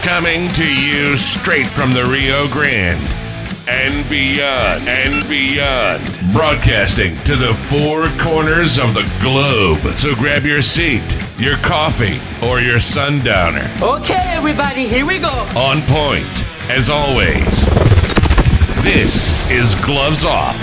Coming to you straight from the Rio Grande and beyond. Broadcasting to the four corners of the globe. So grab your seat, your coffee, or your sundowner. Okay, everybody, here we go. On point, as always. This is Gloves Off.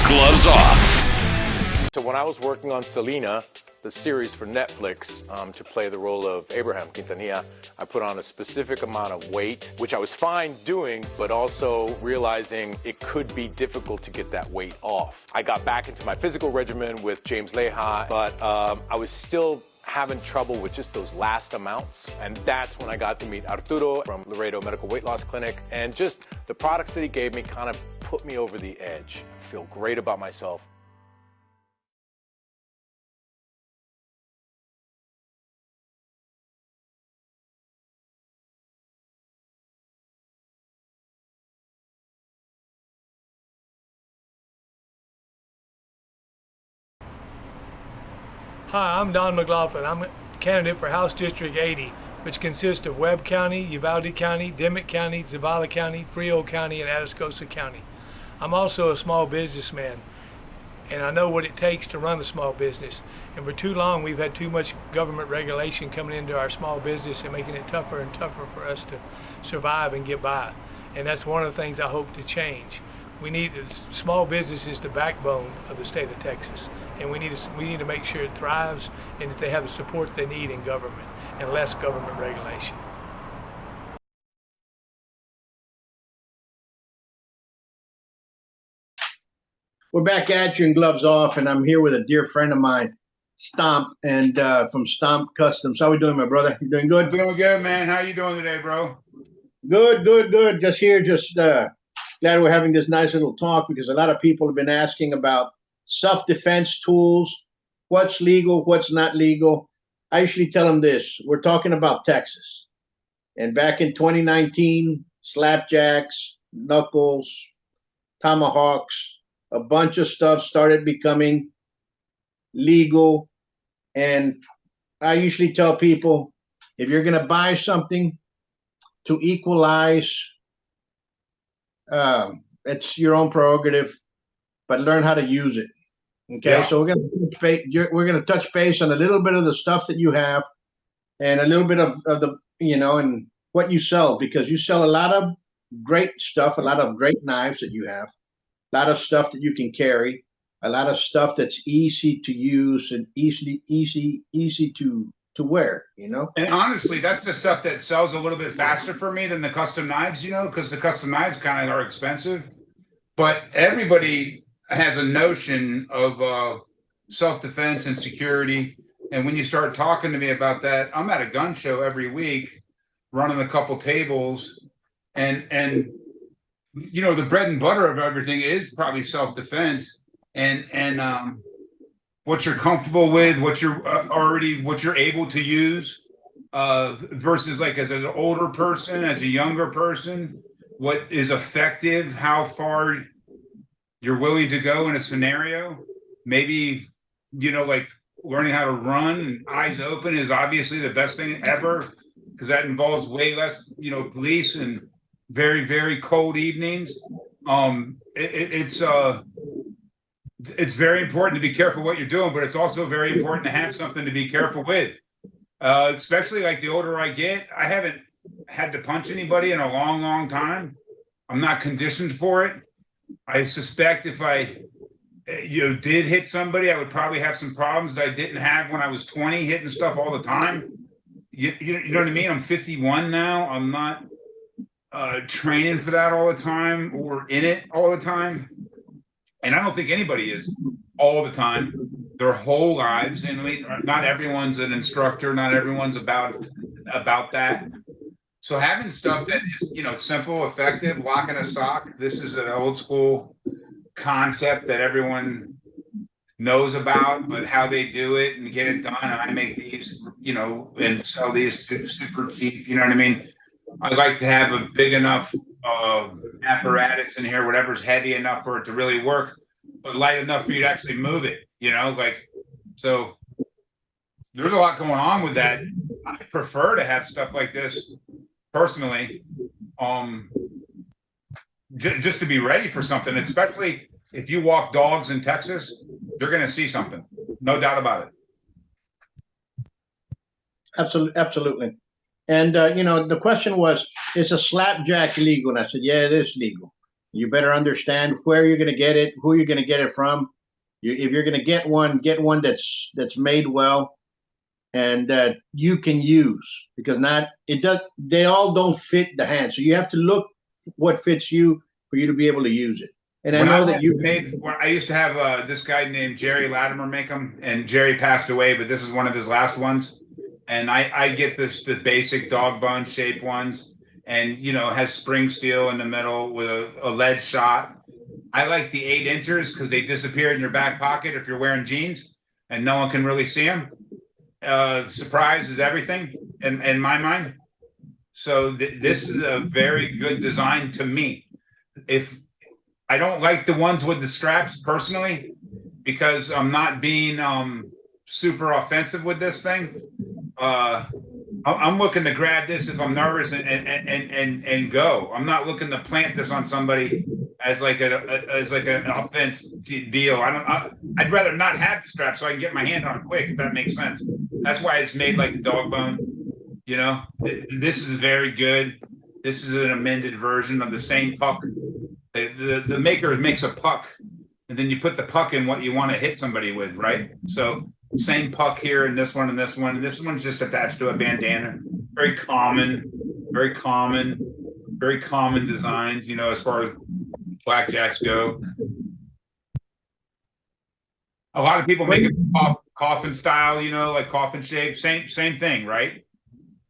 Gloves Off. So when I was working on Selena, the series for Netflix, to play the role of Abraham Quintanilla, I put on a specific amount of weight, which I was fine doing, but also realizing it could be difficult to get that weight off. I got back into my physical regimen with James Leha, but I was still having trouble with just those last amounts. And that's when I got to meet Arturo from Laredo Medical Weight Loss Clinic. And just the products that he gave me kind of put me over the edge. I feel great about myself. Hi, I'm Don McLaughlin. I'm a candidate for House District 80, which consists of Webb County, Uvalde County, Dimmitt County, Zavala County, Frio County, and Atascosa County. I'm also a small businessman, and I know what it takes to run a small business. And for too long, we've had too much government regulation coming into our small business and making it tougher and tougher for us to survive and get by. And that's one of the things I hope to change. Small business is the backbone of the state of Texas, and we need to make sure it thrives and that they have the support they need in government and less government regulation. We're back at you in Gloves Off, and I'm here with a dear friend of mine, Stomp, and from Stomp Customs. How we doing, my brother? You doing good? Doing good, man. How you doing today, bro? Good. Just glad we're having this nice little talk, because a lot of people have been asking about self-defense tools, what's legal, what's not legal. I usually tell them this: we're talking about Texas. And back in 2019, slapjacks, knuckles, tomahawks, a bunch of stuff started becoming legal. And I usually tell people, if you're going to buy something to equalize, it's your own prerogative, but learn how to use it. Okay, yeah. So we're going to touch base on a little bit of the stuff that you have, and a little bit of the, and what you sell, because you sell a lot of great stuff, a lot of great knives that you have, a lot of stuff that you can carry, a lot of stuff that's easy to use and easy to wear, And honestly, that's the stuff that sells a little bit faster for me than the custom knives, because the custom knives kind of are expensive. But everybody has a notion of self-defense and security. And when you start talking to me about that, I'm at a gun show every week, running a couple tables, and the bread and butter of everything is probably self-defense and what you're comfortable with, what you're able to use, versus like as an older person, as a younger person, what is effective, how far you're willing to go in a scenario. Maybe, like learning how to run and eyes open is obviously the best thing ever, because that involves way less, police and very, very cold evenings. It's very important to be careful what you're doing, but it's also very important to have something to be careful with. Especially like the older I get, I haven't had to punch anybody in a long, long time. I'm not conditioned for it. I suspect if I, did hit somebody, I would probably have some problems that I didn't have when I was 20, hitting stuff all the time. You know what I mean? I'm 51 now. I'm not training for that all the time or in it all the time. And I don't think anybody is all the time, their whole lives. And not everyone's an instructor. Not everyone's about that. So having stuff that is, simple, effective, lock in a sock. This is an old school concept that everyone knows about, but how they do it and get it done. And I make these, and sell these super cheap. You know what I mean? I like to have a big enough apparatus in here, whatever's heavy enough for it to really work, but light enough for you to actually move it. So there's a lot going on with that. I prefer to have stuff like this personally, just to be ready for something, especially if you walk dogs in Texas, you're going to see something. No doubt about it. Absolutely, absolutely. And the question was, is a slapjack legal? And I said, yeah, it is legal. You better understand where you're going to get it, who you're going to get it from. If you're going to get one that's made well and that you can use, because they all don't fit the hand. So you have to look what fits you for you to be able to use it. And I know that I used to have this guy named Jerry Latimer make them, and Jerry passed away, but this is one of his last ones. And I get the basic dog bone shaped ones, and has spring steel in the middle with a lead shot. I like the 8 inches because they disappear in your back pocket if you're wearing jeans and no one can really see them. Surprise is everything in my mind. So this is a very good design to me. If I don't like the ones with the straps personally, because I'm not being super offensive with this thing. I'm looking to grab this if I'm nervous and go. I'm not looking to plant this on somebody as like an offense deal. I'd rather not have the strap so I can get my hand on it quick, if that makes sense. That's why it's made like the dog bone. This is very good. This is an amended version of the same puck. The maker makes a puck, and then you put the puck in what you want to hit somebody with, right? So same puck here, and this one, and this one. And this one's just attached to a bandana. Very common designs, as far as blackjacks go. A lot of people make it coffin style, like coffin shape. Same thing, right?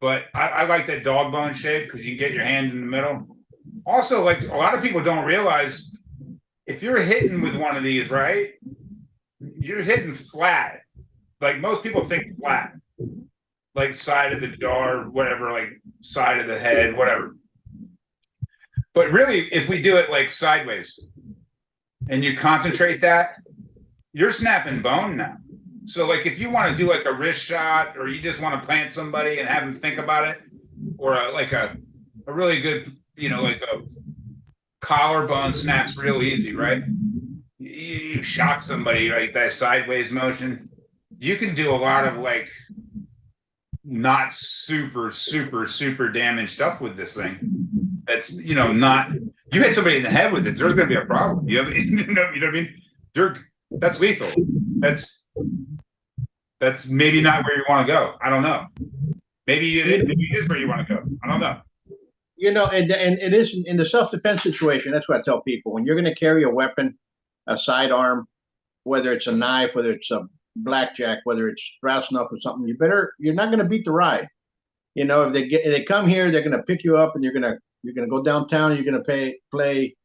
But I like that dog bone shape because you can get your hand in the middle. Also, like a lot of people don't realize, if you're hitting with one of these, right, you're hitting flat. Like most people think flat, like side of the jaw, whatever, like side of the head, whatever. But really, if we do it like sideways and you concentrate that, you're snapping bone now. So like if you want to do like a wrist shot, or you just want to plant somebody and have them think about it, or a really good, like a collarbone snaps real easy, right? You shock somebody, right? That sideways motion. You can do a lot of like not super damaged stuff with this thing. That's not, you hit somebody in the head with it, there's going to be a problem. You know what I mean? That's lethal. That's maybe not where you want to go. I don't know. Maybe it is where you want to go. I don't know. And it is in the self-defense situation. That's what I tell people: when you're going to carry a weapon, a sidearm, whether it's a knife, whether it's a blackjack, whether it's brass knuckle or something, you're not going to beat the ride. If they come here, they're going to pick you up, and you're going to go downtown, and you're going to play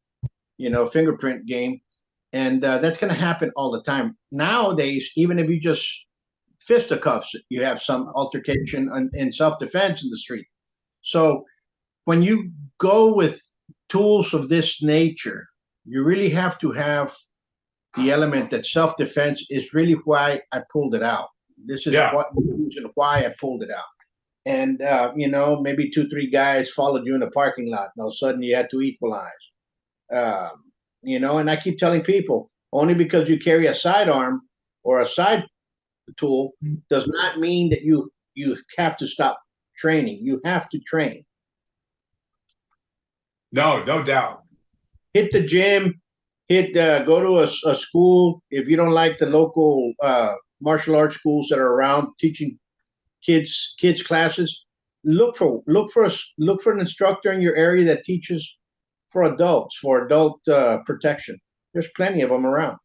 fingerprint game, and that's going to happen all the time nowadays. Even if you just fisticuffs, you have some altercation in self-defense in the street. So when you go with tools of this nature, you really have to have the element that self-defense is really why I pulled it out. This is the reason why I pulled it out. And, maybe 2-3 guys followed you in the parking lot, and all of a sudden you had to equalize. And I keep telling people, only because you carry a sidearm or a side tool does not mean that you have to stop training. You have to train. No doubt. Hit the gym, go to a school. If you don't like the local martial arts schools that are around teaching kids classes, look for an instructor in your area that teaches for adults, for adult protection. There's plenty of them around.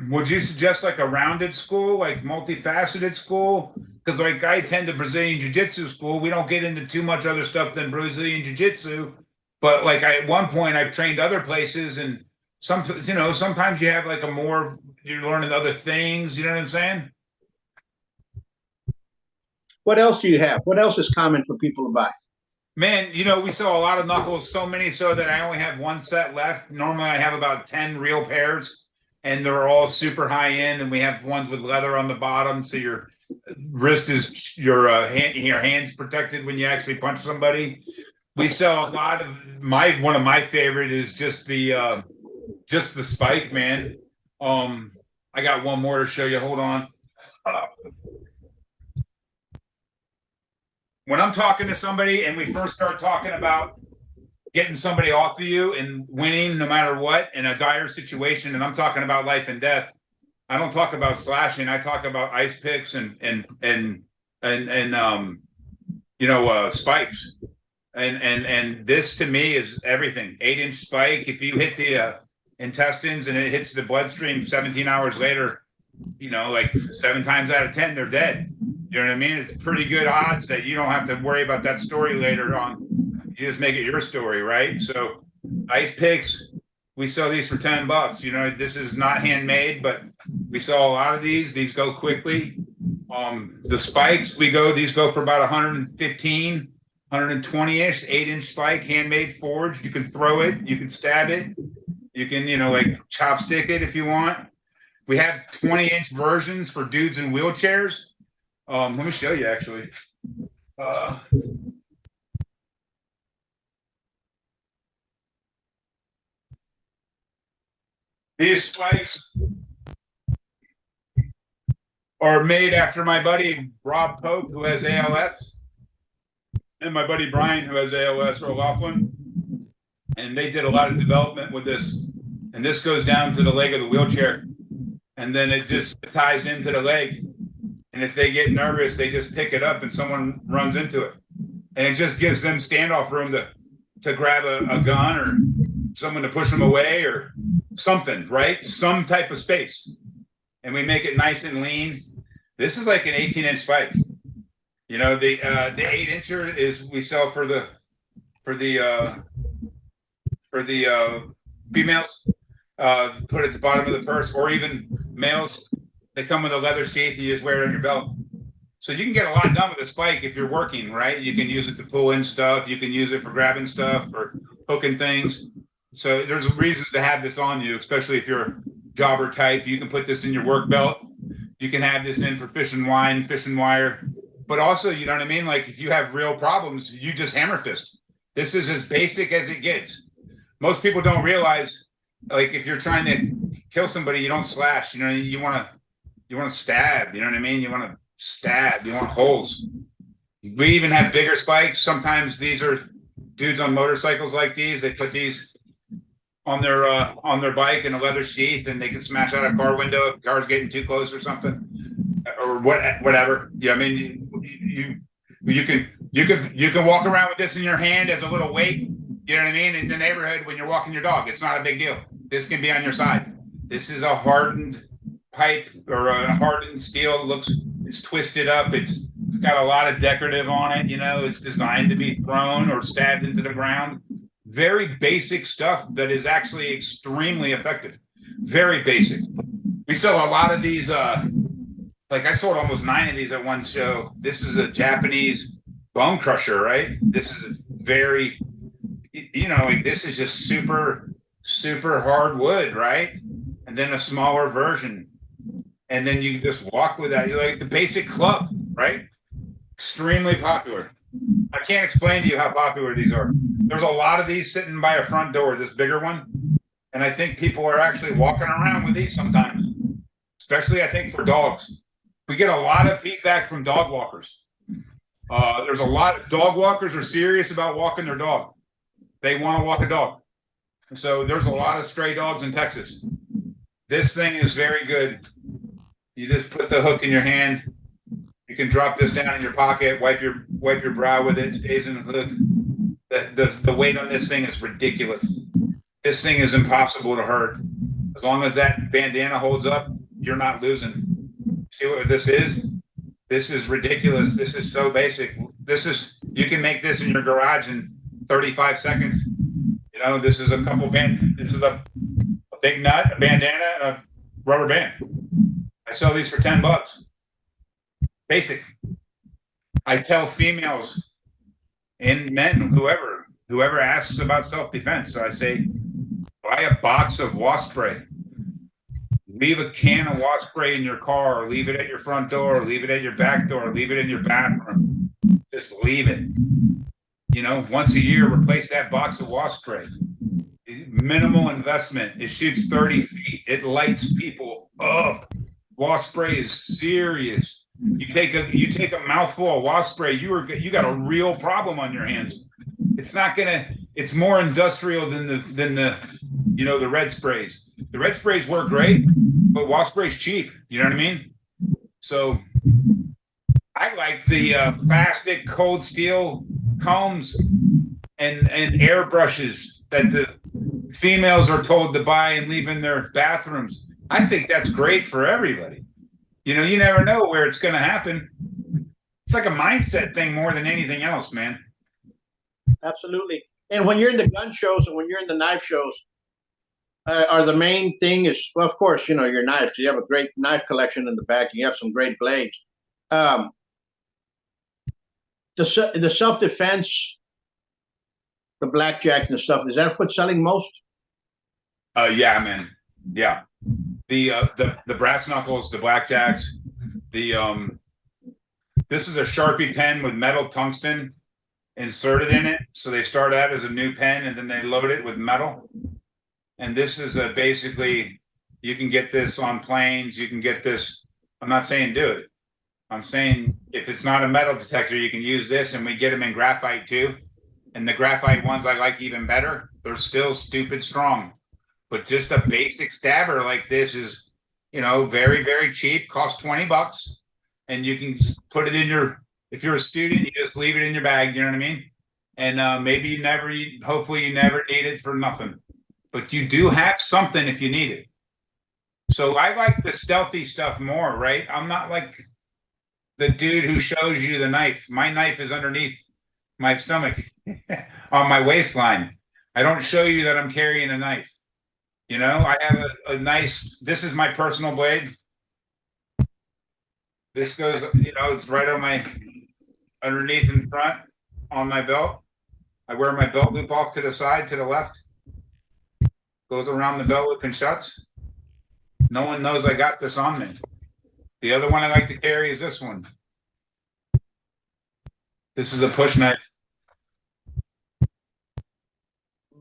Would you suggest like a rounded school, like multifaceted school? Because like I attend a Brazilian Jiu-Jitsu school. We don't get into too much other stuff than Brazilian Jiu-Jitsu. But like at one point I've trained other places, and sometimes you have like you're learning other things. You know what I'm saying? What else do you have? What else is common for people to buy? Man, we sell a lot of knuckles, so many so that I only have one set left. Normally I have about 10 real pairs, and they're all super high end, and we have ones with leather on the bottom, so your wrist is your hand's protected when you actually punch somebody. We sell a lot of one of my favorite is just the spike, man. I got one more to show you. Hold on. When I'm talking to somebody and we first start talking about getting somebody off of you and winning no matter what in a dire situation, and I'm talking about life and death, I don't talk about slashing. I talk about ice picks and spikes. And this to me is everything. 8-inch spike. If you hit the intestines and it hits the bloodstream 17 hours later, like 7 times out of 10, they're dead. You know what I mean? It's pretty good odds that you don't have to worry about that story later on. You just make it your story, right? So ice picks, we sell these for $10. This is not handmade, but we sell a lot of these. These go quickly. The spikes, these go for about 115, 120-ish, 8-inch spike, handmade, forged. You can throw it, you can stab it, you can, like chopstick it if you want. We have 20-inch versions for dudes in wheelchairs. Let me show you actually. These spikes are made after my buddy Rob Pope, who has ALS, and my buddy Brian, who has ALS or Laughlin. And they did a lot of development with this. And this goes down to the leg of the wheelchair. And then it just ties into the leg. And if they get nervous, they just pick it up and someone runs into it. And it just gives them standoff room to grab a gun or someone to push them away or something, right? Some type of space. And we make it nice and lean. This is like an 18-inch spike. The 8-incher is we sell for the females, put at the bottom of the purse, or even males. They come with a leather sheath. You just wear it on your belt. So you can get a lot done with a spike if you're working, right? You can use it to pull in stuff. You can use it for grabbing stuff or hooking things. So there's reasons to have this on you, especially if you're a jobber type. You can put this in your work belt. You can have this in for fish and wine, fish and wire. But also, you know what I mean? Like if you have real problems, you just hammer fist. This is as basic as it gets. Most people don't realize, like if you're trying to kill somebody, you don't slash. You want to stab. You know what I mean? You want to stab. You want holes. We even have bigger spikes. Sometimes these are dudes on motorcycles like these. They put these on their bike in a leather sheath, and they can smash out a car window if the car's getting too close or something, or whatever. Yeah, I mean, you can walk around with this in your hand as a little weight. You know what I mean? In the neighborhood when you're walking your dog, it's not a big deal. This can be on your side. This is a hardened pipe or a hardened steel. It's twisted up. It's got a lot of decorative on it. It's designed to be thrown or stabbed into the ground. Very basic stuff that is actually extremely effective. Very basic. We sell a lot of these. Like I sold almost 9 of these at one show. This is a Japanese bone crusher, right? This is very, this is just super, super hard wood, right? And then a smaller version. And then you just walk with that. You're like the basic club, right? Extremely popular. I can't explain to you how popular these are. There's a lot of these sitting by a front door, this bigger one. And I think people are actually walking around with these sometimes, especially I think for dogs. We get a lot of feedback from dog walkers. There's a lot of dog walkers are serious about walking their dog. They want to walk a dog. So there's a lot of stray dogs in Texas. This thing is very good. You just put the hook in your hand. You can drop this down in your pocket, wipe your brow with it, stays in the hook. The weight on this thing is ridiculous. This thing is impossible to hurt. As long as that bandana holds up, you're not losing. See what this is? This is ridiculous. This is so basic. You can make this in your garage in 35 seconds. This is this is a big nut, a bandana, and a rubber band. I sell these for $10. Basic. I tell females and men, whoever asks about self-defense, I say, buy a box of wasp spray. Leave a can of wasp spray in your car, or leave it at your front door, or leave it at your back door, or leave it in your bathroom. Just leave it. once a year, replace that box of wasp spray. Minimal investment. It shoots 30 feet. It lights people up. Wasp spray is serious. You take a mouthful of wasp spray, you got a real problem on your hands. It's more industrial than the the red sprays. The red sprays work great, but wasp spray's cheap. You know what I mean? So I like the plastic cold steel combs and air brushes that the females are told to buy and leave in their bathrooms. I think that's great for everybody. You never know where it's going to happen. It's like a mindset thing more than anything else, man. Absolutely. And when you're in the gun shows and when you're in the knife shows, are the main thing is, well, of course, your knives. You have a great knife collection in the back. And you have some great blades. The self-defense, the blackjacks and stuff, is that what's selling most? Yeah, man. Yeah. The brass knuckles, the blackjacks, this is a Sharpie pen with metal tungsten inserted in it. So they start out as a new pen and then they load it with metal. And this is basically, you can get this on planes. You can get this. I'm not saying do it. I'm saying if it's not a metal detector, you can use this, and we get them in graphite too. And the graphite ones I like even better. They're still stupid strong. But just a basic stabber like this is, very, very cheap, costs $20. And you can put it in if you're a student, you just leave it in your bag, you know what I mean? And maybe hopefully you never need it for nothing. But you do have something if you need it. So I like the stealthy stuff more, right? I'm not like the dude who shows you the knife. My knife is underneath my stomach on my waistline. I don't show you that I'm carrying a knife. I have a nice, this is my personal blade. This goes, it's right on my, underneath in front on my belt. I wear my belt loop off to the side, to the left. Goes around the belt loop and shuts. No one knows I got this on me. The other one I like to carry is this one. This is a push knife.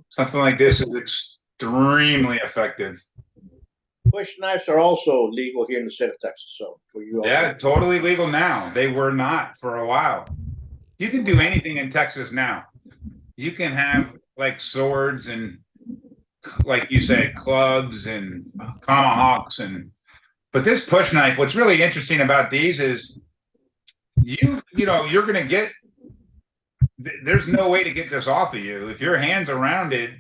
Something like this is extremely effective. Push knives are also legal here in the state of Texas. So for you, yeah, totally legal now. They were not for a while. You can do anything in Texas now. You can have like swords and, like you said, clubs and tomahawks but this push knife, what's really interesting about these is you're going to get, there's no way to get this off of you. If your hand's around it,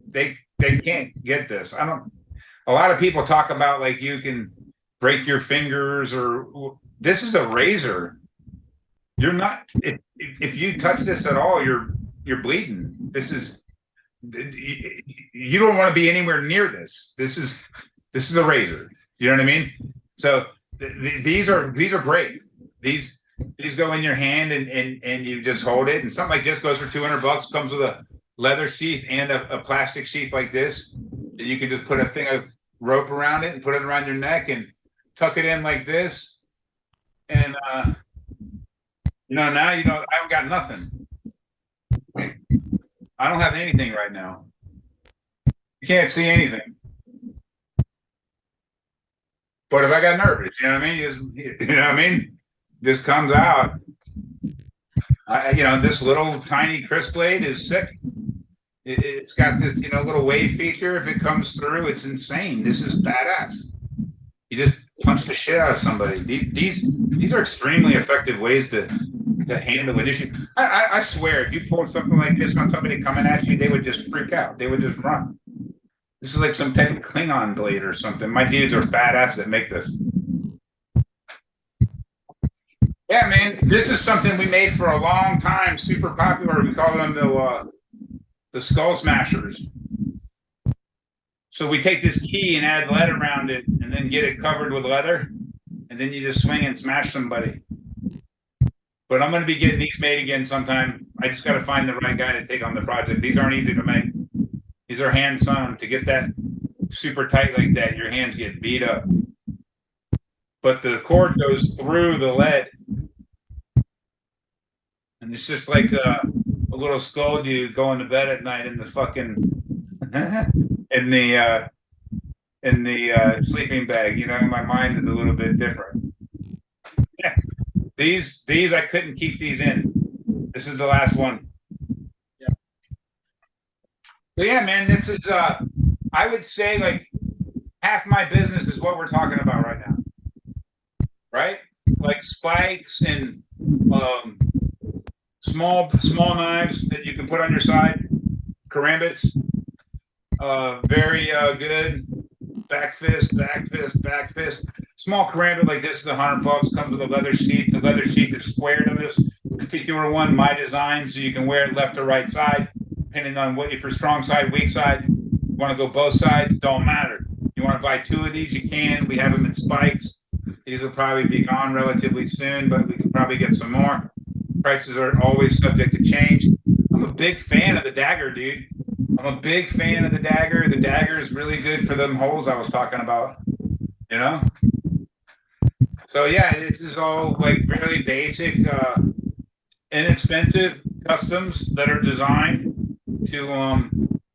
they can't get this. A lot of people talk about like you can break your fingers this is a razor. You're not, if you touch this at all, you're bleeding. You don't want to be anywhere near this. This is a razor. You know what I mean? So these are great. These go in your hand and you just hold it. And something like this goes for $200. Comes with a leather sheath and a plastic sheath like this. You can just put a thing of rope around it and put it around your neck and tuck it in like this. And now I've got nothing. I don't have anything right now. You can't see anything. But if I got nervous, just comes out. This little tiny crisp blade is sick. It's got this, little wave feature. If it comes through, it's insane. This is badass. You just punch the shit out of somebody. These are extremely effective ways to handle an issue. I swear, if you pulled something like this on somebody coming at you, they would just freak out. They would just run. This is like some type of Klingon blade or something. My dudes are badass that make this. Yeah, man, this is something we made for a long time. Super popular. We call them the skull smashers. So we take this key and add lead around it, and then get it covered with leather, and then you just swing and smash somebody. But I'm going to be getting these made again sometime. I just got to find the right guy to take on the project. These aren't easy to make. These are hand sewn. To get that super tight like that, your hands get beat up. But the cord goes through the lead. And it's just like a little skull dude going to bed at night in the fucking in the sleeping bag. You know, my mind is a little bit different. Yeah. These I couldn't keep these in. This is the last one. Yeah. So yeah, man, this is I would say like half my business is what we're talking about right now. Right? Like spikes and small knives that you can put on your side, karambits, very good. Back fist. Small karambit like this is $100. Comes with a leather sheath. The leather sheath is squared on this particular one, my design, so you can wear it left or right side, depending on what if you're strong side, weak side. You want to go both sides, don't matter. You want to buy 2 of these, you can. We have them in spikes. These will probably be gone relatively soon, but we can probably get some more. Prices are always subject to change. I'm a big fan of the dagger, dude. I'm a big fan of the dagger. The dagger is really good for them holes I was talking about, you know? So yeah, this is all like really basic, inexpensive customs that are designed to,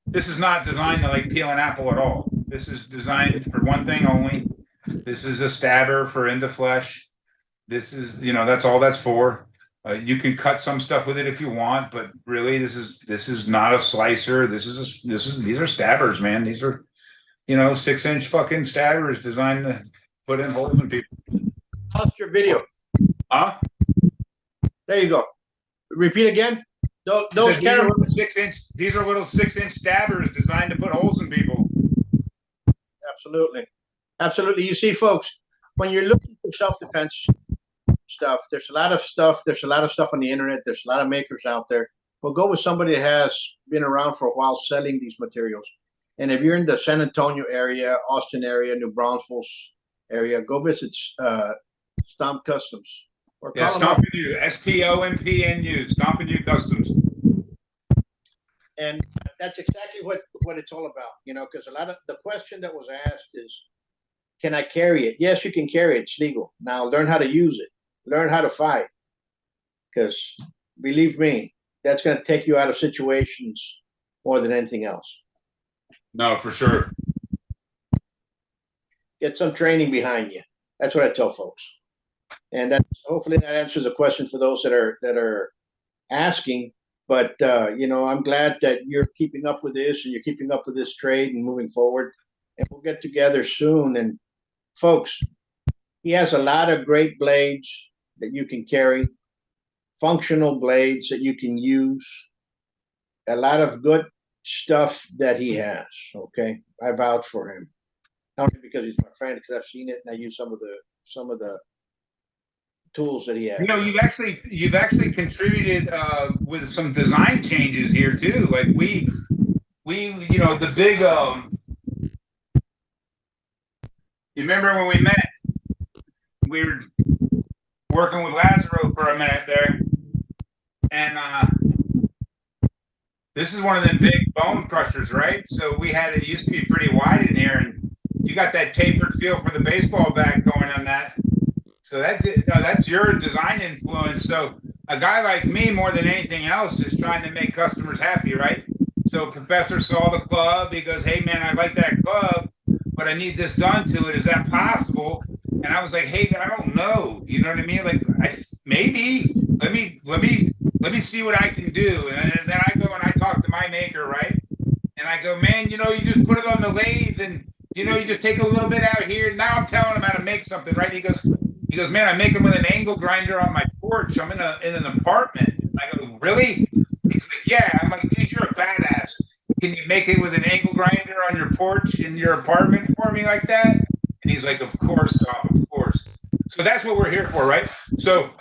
this is not designed to like peel an apple at all. This is designed for one thing only. This is a stabber for into flesh. This is, you know, that's all that's for. You can cut some stuff with it if you want, but really, this is not a slicer. These are stabbers, man. These are, you know, 6-inch fucking stabbers designed to put in holes in people. Pause your video. Huh? There you go. Repeat again. Those these are little 6-inch. These are little 6-inch stabbers designed to put holes in people. Absolutely. Absolutely. You see, folks, when you're looking for self-defense stuff, there's a lot of stuff. There's a lot of stuff on the internet. There's a lot of makers out there. Well, go with somebody that has been around for a while selling these materials. And if you're in the San Antonio area, Austin area, New Braunfels area, go visit Stomp Customs. Or yeah, STOMPNU, STOMPNU, STOMPNU Customs. And that's exactly what it's all about, you know, because a lot of the question that was asked is, can I carry it? Yes, you can carry it. It's legal. Now learn how to use it. Learn how to fight. Because believe me, that's going to take you out of situations more than anything else. No, for sure. Get some training behind you. That's what I tell folks. And that hopefully that answers the question for those that are asking. But you know, I'm glad that you're keeping up with this and you're keeping up with this trade and moving forward. And we'll get together soon. And folks, he has a lot of great blades that you can carry, functional blades that you can use, a lot of good stuff that he has. Okay, I vouch for him, not only because he's my friend, because I've seen it and I use some of the tools that he has. You know, you've actually contributed with some design changes here too. Like we you know, the big you remember when we met? We were working with Lazaro for a minute there, and this is one of them big bone crushers, right? So we had it used to be pretty wide in here, and you got that tapered feel for the baseball bat going on that. So that's it. No, that's your design influence. So a guy like me, more than anything else, is trying to make customers happy, right? So Professor saw the club. He goes, "Hey man, I like that club, but I need this done to it. Is that possible?" And I was like, "Hey, I don't know. You know what I mean? Like, maybe. Let me see what I can do." And then I go and I talk to my maker, right? And I go, "Man, you know, you just put it on the lathe, and you know, you just take a little bit out here." Now I'm telling him how to make something, right? He goes, "Man, I make them with an angle grinder on my porch. I'm in an apartment." I go, "Really?" He's like, "Yeah." I'm like, "Dude, you're a badass. Can you make it with an angle grinder on your porch in your apartment for me like that?" And he's like, "Of course, Tom, of course." So that's what we're here for, right? So,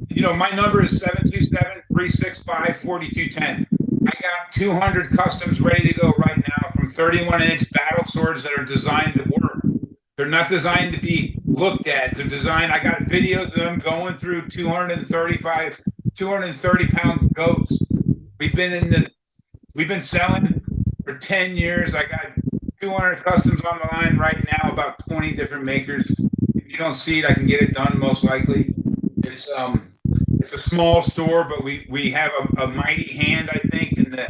you know, my number is 727-365-4210. I got 200 customs ready to go right now from 31-inch battle swords that are designed to work. They're not designed to be looked at. They're designed. I got videos of them going through 230-pound goats. We've been selling for 10 years. I got 200 customs on the line right now, about 20 different makers. If you don't see it, I can get it done most likely. It's it's a small store, but we have a mighty hand, I think, in the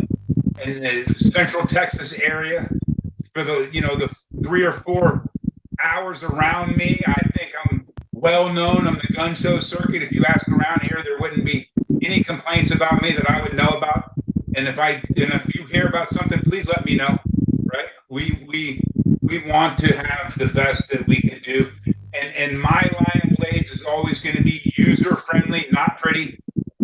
Central Texas area for the 3 or 4 hours around me. I think I'm well known on the gun show circuit. If you ask around here, there wouldn't be any complaints about me that I would know about. And if you hear about something, please let me know. Right? We want to have the best that we can do. And my line of blades is always going to be user friendly, not pretty.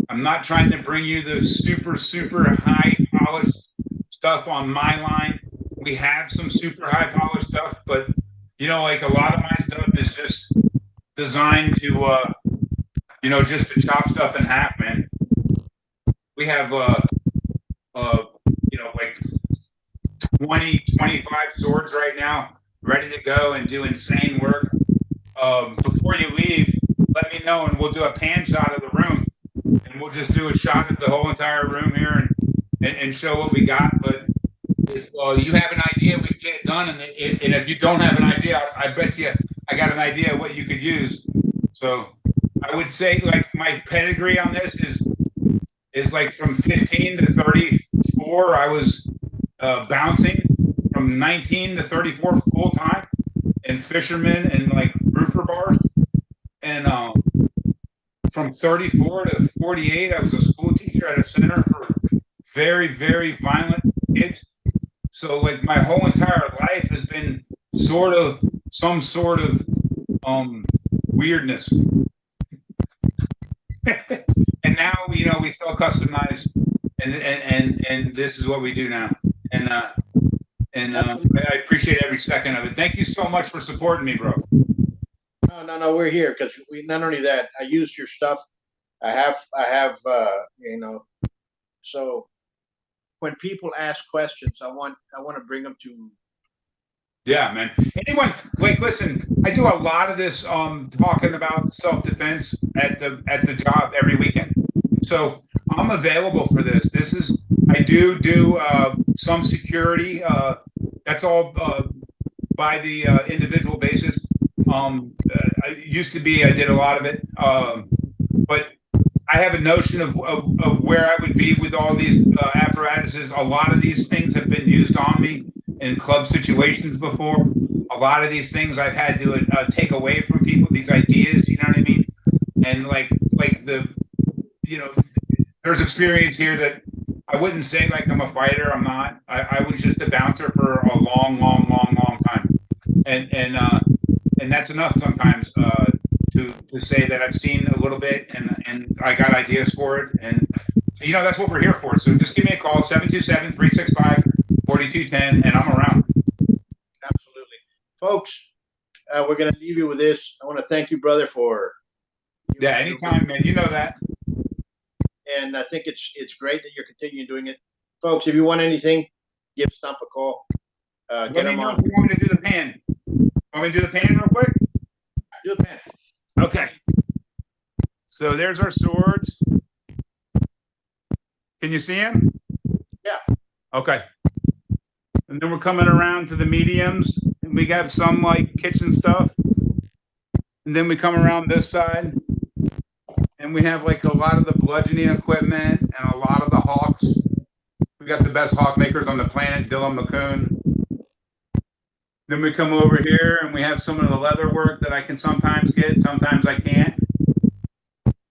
I'm not trying to bring you the super, super high polished stuff on my line. We have some super high polished stuff, but like a lot of my stuff is just designed to, just to chop stuff in half, man. We have, like 20, 25 swords right now, ready to go and do insane work. Before you leave, let me know and we'll do a pan shot of the room, and we'll just do a shot of the whole entire room here and show what we got. But if you have an idea, we can get it done. And if you don't have an idea, I bet you I got an idea of what you could use. So I would say, like, my pedigree on this is like from 15 to 34. I was bouncing from 19 to 34 full time and fishermen and like roofer bars. And from 34 to 48, I was a school teacher at a center for very, very violent kids. So like my whole entire life has been some sort of weirdness. And now we sell customize, and this is what we do now. And I appreciate every second of it. Thank you so much for supporting me, bro. No, we're here because we not only that, I use your stuff. I have so when people ask questions, I want to bring them to. Yeah, man. Listen, I do a lot of this talking about self-defense at the job every weekend. So I'm available for this. I do some security. That's all by the individual basis. I did a lot of it. But I have a notion of where I would be with all these apparatuses. A lot of these things have been used on me in club situations before. A lot of these things I've had to take away from people, these ideas, you know what I mean? And there's experience here that I wouldn't say like I'm a fighter. I'm not. I was just a bouncer for a long, long, long, long time. And that's enough sometimes to say that I've seen a little bit and I got ideas for it. And that's what we're here for. So just give me a call, 727-365-4210, and I'm around. Absolutely. Folks, we're going to leave you with this. I want to thank you, brother, for. Yeah, anytime, man. You know that. And I think it's great that you're continuing doing it. Folks, if you want anything, give Stomp a call. Get him on. If you want me to do the pan. Want me to do the pan real quick? Do the pan. Okay. So there's our swords. Can you see him? Yeah. Okay. And then we're coming around to the mediums. And we have some like kitchen stuff. And then we come around this side. And we have like a lot of the bludgeoning equipment and a lot of the hawks. We got the best hawk makers on the planet, Dylan McCoon. Then we come over here and we have some of the leather work that I can sometimes get, sometimes I can't.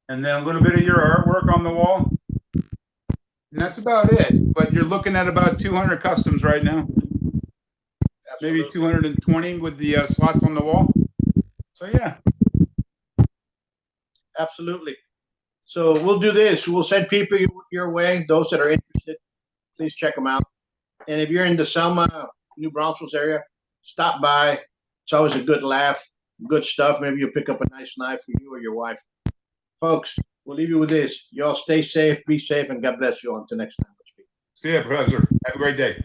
And then a little bit of your artwork on the wall. And that's about it. But you're looking at about 200 customs right now. Absolutely. Maybe 220 with the slots on the wall. So yeah. Absolutely. So we'll do this. We'll send people your way. Those that are interested, please check them out. And if you're in the Selma, New Braunfels area, stop by. It's always a good laugh, good stuff. Maybe you'll pick up a nice knife for you or your wife. Folks, we'll leave you with this. Y'all stay safe, be safe, and God bless you all until next time. See ya, Professor. Have a great day.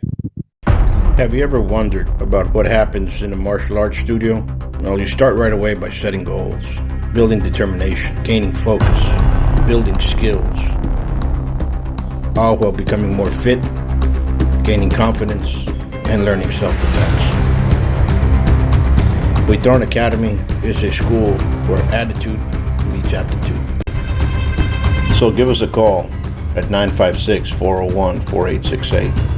Have you ever wondered about what happens in a martial arts studio? Well, you start right away by setting goals, building determination, gaining focus, building skills, all while becoming more fit, gaining confidence, and learning self-defense. Buitron Academy is a school where attitude meets aptitude. So give us a call at 956-401-4868.